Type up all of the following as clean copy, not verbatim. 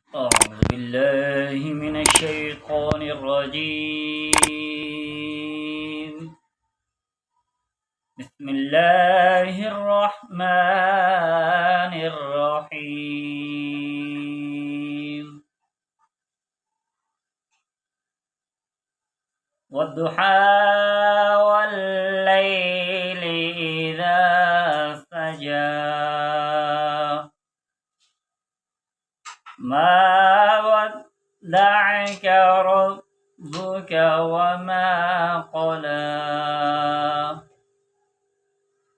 أعوذ بالله من الشيطان الرجيم. بسم الله الرحمن الرحيم. والضحى والليل إذا سجى ما ودعك ربك وما قلى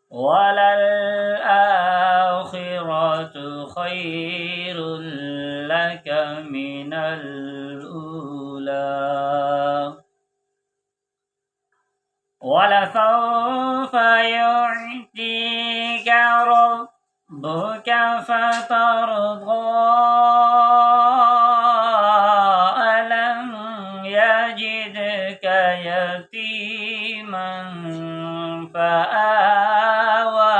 وللآخرة خير لك من الأولى ولسوف يعطيك ربك فترضى ألم يجدك يتيما فآوى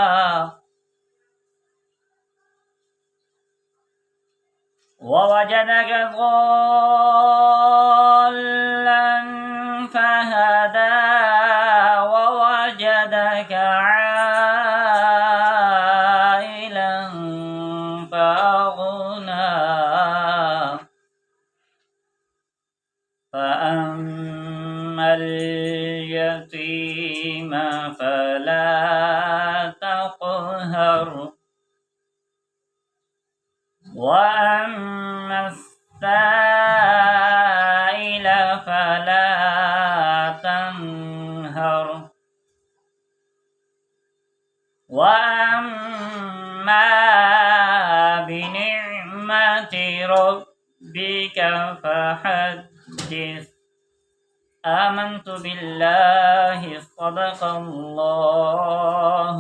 ووجدك ضالا فهدى ووجدك عائلا فأغنى فأما اليتيم فلا تقهر وأما السائل فلا تنهر وأما بنعمة ربك فحدث. آمنت بالله صدق الله